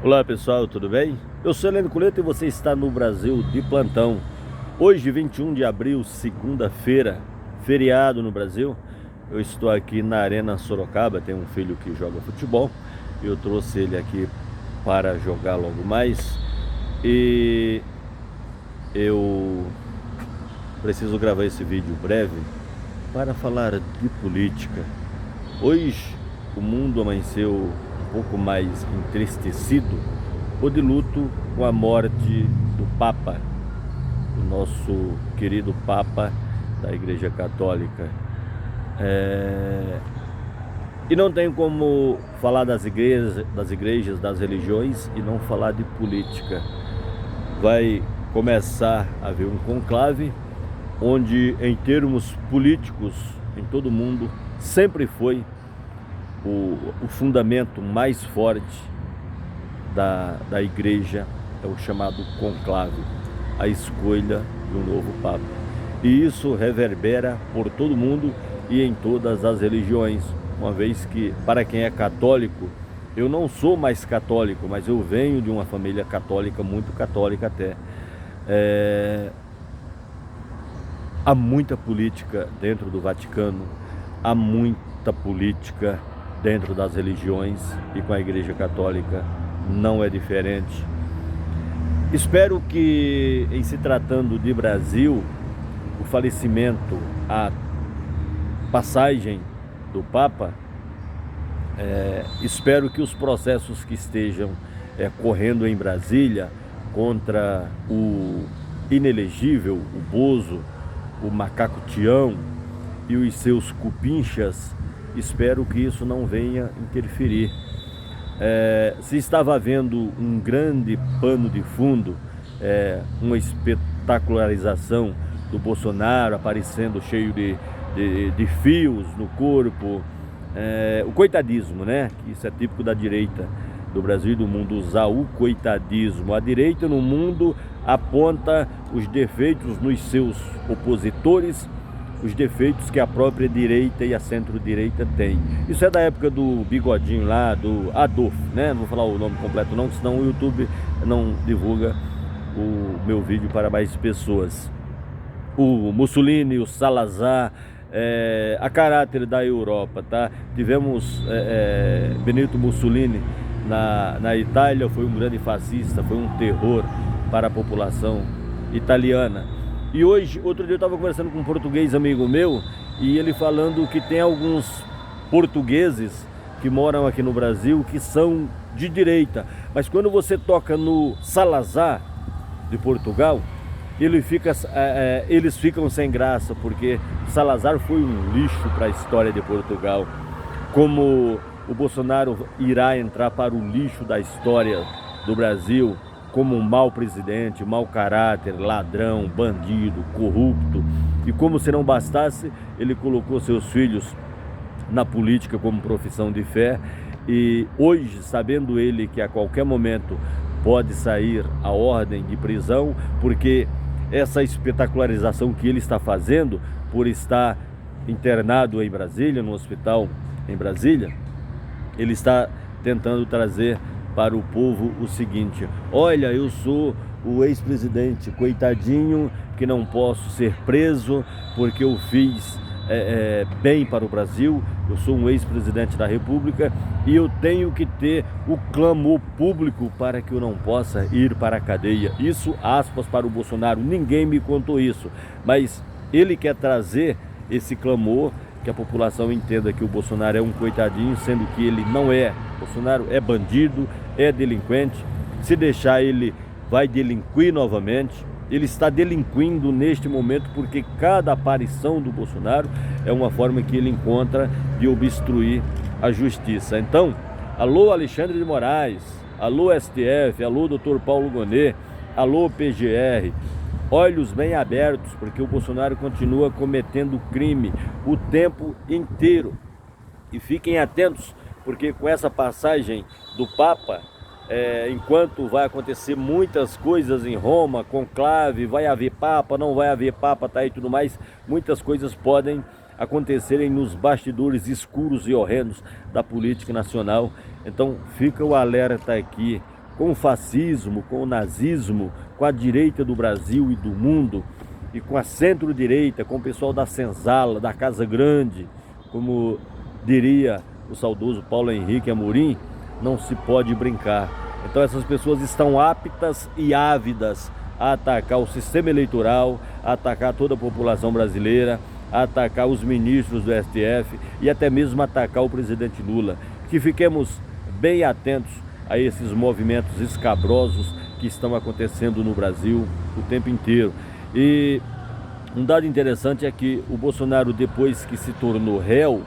Olá pessoal, tudo bem? Eu sou Heleno Coleta e você está no Brasil de plantão. Hoje, 21 de abril, segunda-feira, feriado no Brasil. Eu estou aqui na Arena Sorocaba, tenho um filho que joga futebol. Eu trouxe ele aqui para jogar logo mais. E eu preciso gravar esse vídeo breve para falar de política. Hoje o mundo amanheceu um pouco mais entristecido ou de luto com a morte do Papa, o nosso querido Papa da Igreja Católica. E não tem como falar das igrejas, das religiões e não falar de política. Vai começar a haver um conclave onde, em termos políticos, em todo o mundo, sempre foi o fundamento mais forte da igreja é o chamado conclave, a escolha de um novo Papa. E isso reverbera por todo mundo e em todas as religiões, uma vez que, para quem é católico, eu não sou mais católico, mas eu venho de uma família católica, muito católica até. Há muita política dentro do Vaticano, há muita política dentro das religiões, e com a Igreja Católica não é diferente. Espero que, em se tratando de Brasil, o falecimento, a passagem do Papa, espero que os processos que estejam correndo em Brasília contra o inelegível, o Bozo, o macaco Tião e os seus cupinchas, espero que isso não venha interferir. Se estava havendo um grande pano de fundo, uma espetacularização do Bolsonaro aparecendo cheio de fios no corpo, o coitadismo, né? Isso é típico da direita do Brasil e do mundo, usar o coitadismo. A direita no mundo aponta os defeitos nos seus opositores, os defeitos que a própria direita e a centro-direita têm. Isso é da época do bigodinho lá, do Adolfo, né? Não vou falar o nome completo não, senão o YouTube não divulga o meu vídeo para mais pessoas. O Mussolini, o Salazar, a caráter da Europa, tá? Tivemos Benito Mussolini na Itália, foi um grande fascista, foi um terror para a população italiana. E hoje, outro dia eu estava conversando com um português amigo meu, e ele falando que tem alguns portugueses que moram aqui no Brasil que são de direita, mas quando você toca no Salazar de Portugal, eles ficam sem graça, porque Salazar foi um lixo para a história de Portugal, como o Bolsonaro irá entrar para o lixo da história do Brasil, como um mau presidente, mau caráter, ladrão, bandido, corrupto. E como se não bastasse, ele colocou seus filhos na política como profissão de fé. E hoje, sabendo ele que a qualquer momento pode sair a ordem de prisão, porque essa espetacularização que ele está fazendo, por estar internado em Brasília, no hospital em Brasília, ele está tentando trazer para o povo o seguinte: olha, eu sou o ex-presidente, coitadinho, que não posso ser preso porque eu fiz bem para o Brasil, eu sou um ex-presidente da República e eu tenho que ter o clamor público para que eu não possa ir para a cadeia. Isso, aspas, para o Bolsonaro. Ninguém me contou isso, mas ele quer trazer esse clamor, que a população entenda que o Bolsonaro é um coitadinho, sendo que ele não é. O Bolsonaro é bandido, é delinquente. Se deixar, ele vai delinquir novamente. Ele está delinquindo neste momento porque cada aparição do Bolsonaro é uma forma que ele encontra de obstruir a justiça. Então, alô Alexandre de Moraes, alô STF, alô Dr. Paulo Gonet, alô PGR, olhos bem abertos, porque o Bolsonaro continua cometendo crime o tempo inteiro. E fiquem atentos, porque com essa passagem do Papa, enquanto vai acontecer muitas coisas em Roma, conclave, vai haver Papa, não vai haver Papa, tá, e tudo mais, muitas coisas podem acontecerem nos bastidores escuros e horrendos da política nacional. Então fica o alerta aqui com o fascismo, com o nazismo, com a direita do Brasil e do mundo, e com a centro-direita, com o pessoal da Senzala, da Casa Grande, como diria o saudoso Paulo Henrique Amorim, não se pode brincar. Então essas pessoas estão aptas e ávidas a atacar o sistema eleitoral, a atacar toda a população brasileira, a atacar os ministros do STF e até mesmo atacar o presidente Lula. Que fiquemos bem atentos a esses movimentos escabrosos que estão acontecendo no Brasil o tempo inteiro. E um dado interessante é que o Bolsonaro, depois que se tornou réu,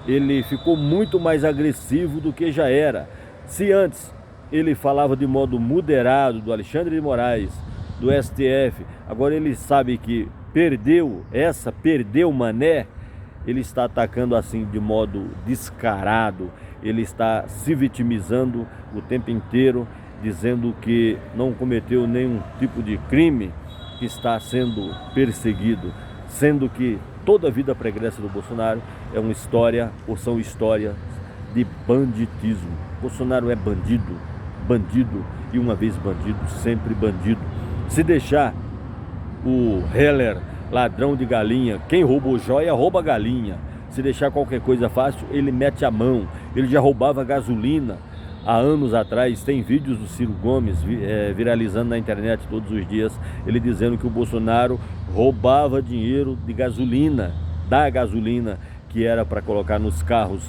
ele ficou muito mais agressivo do que já era. Se antes ele falava de modo moderado do Alexandre de Moraes, do STF, agora ele sabe que perdeu mané, ele está atacando assim de modo descarado, ele está se vitimizando o tempo inteiro, dizendo que não cometeu nenhum tipo de crime, que está sendo perseguido, sendo que toda a vida pregressa do Bolsonaro é uma história, ou são histórias de banditismo. Bolsonaro é bandido, bandido e uma vez bandido, sempre bandido. Se deixar o Heller, ladrão de galinha, quem roubou joia rouba galinha. Se deixar qualquer coisa fácil, ele mete a mão. Ele já roubava gasolina há anos atrás. Tem vídeos do Ciro Gomes viralizando na internet todos os dias, ele dizendo que o Bolsonaro roubava dinheiro de gasolina, da gasolina que era para colocar nos carros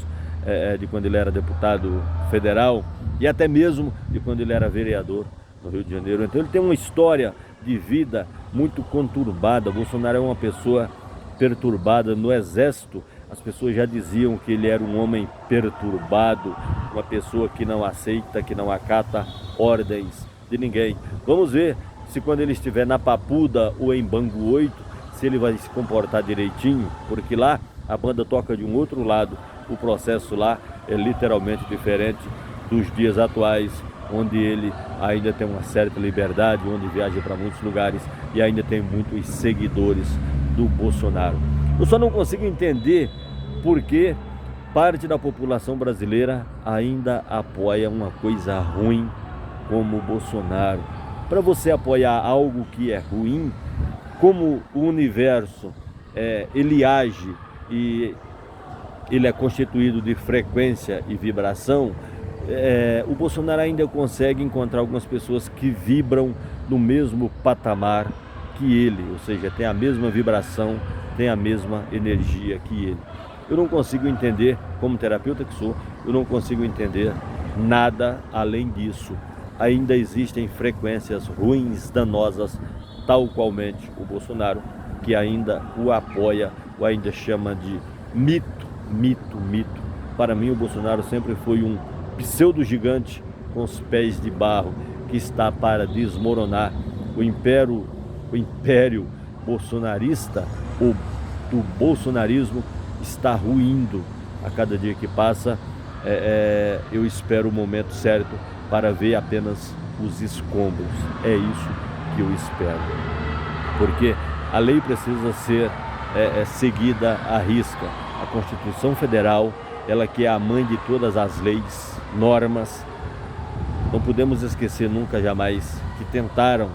de quando ele era deputado federal e até mesmo de quando ele era vereador no Rio de Janeiro. Então ele tem uma história de vida muito conturbada. Bolsonaro é uma pessoa perturbada. No Exército, as pessoas já diziam que ele era um homem perturbado, uma pessoa que não aceita, que não acata ordens de ninguém. Vamos ver se quando ele estiver na Papuda ou em Bangu 8, se ele vai se comportar direitinho, porque lá a banda toca de um outro lado. O processo lá é literalmente diferente dos dias atuais, onde ele ainda tem uma certa liberdade, onde viaja para muitos lugares e ainda tem muitos seguidores do Bolsonaro. Eu só não consigo entender por que parte da população brasileira ainda apoia uma coisa ruim como o Bolsonaro. Para você apoiar algo que é ruim, como o universo ele age e ele é constituído de frequência e vibração, o Bolsonaro ainda consegue encontrar algumas pessoas que vibram no mesmo patamar que ele, ou seja, tem a mesma vibração, tem a mesma energia que ele. Eu não consigo entender, como terapeuta que sou, eu não consigo entender nada além disso. Ainda existem frequências ruins, danosas, tal qualmente o Bolsonaro, que ainda o apoia, ou ainda chama de mito. Para mim, o Bolsonaro sempre foi um pseudo-gigante com os pés de barro, que está para desmoronar. O império bolsonarista, ou do bolsonarismo, está ruindo a cada dia que passa. Eu espero o momento certo para ver apenas os escombros. É isso que eu espero, porque a lei precisa ser seguida à risca. A Constituição Federal, ela que é a mãe de todas as leis, normas. Não podemos esquecer nunca, jamais, que tentaram,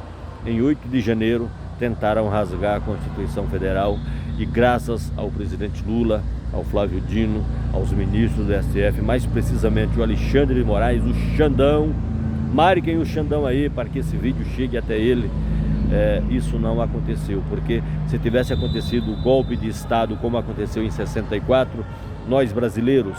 em 8 de janeiro, tentaram rasgar a Constituição Federal, e graças ao presidente Lula, ao Flávio Dino, aos ministros do STF, mais precisamente o Alexandre de Moraes, o Xandão, marquem o Xandão aí para que esse vídeo chegue até ele. Isso não aconteceu, porque se tivesse acontecido o golpe de Estado como aconteceu em 64, nós brasileiros,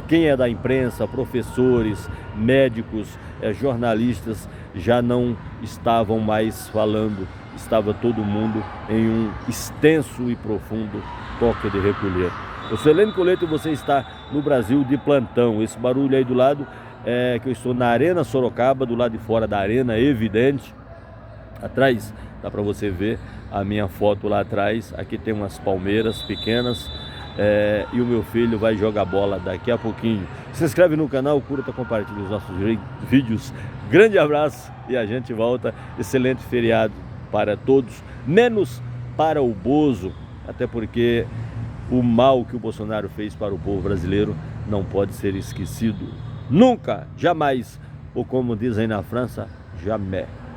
quem é da imprensa, professores, médicos, jornalistas, já não estavam mais falando, estava todo mundo em um extenso e profundo toque de recolher. Eu sou Helene Coleto e você está no Brasil de plantão. Esse barulho aí do lado que eu estou na Arena Sorocaba, do lado de fora da arena, evidente. Atrás dá para você ver a minha foto lá atrás. Aqui tem umas palmeiras pequenas e o meu filho vai jogar bola daqui a pouquinho. Se inscreve no canal, curta, compartilha os nossos vídeos. Grande abraço e a gente volta. Excelente feriado para todos, menos para o Bozo, até porque o mal que o Bolsonaro fez para o povo brasileiro não pode ser esquecido nunca, jamais, ou como dizem na França, jamais.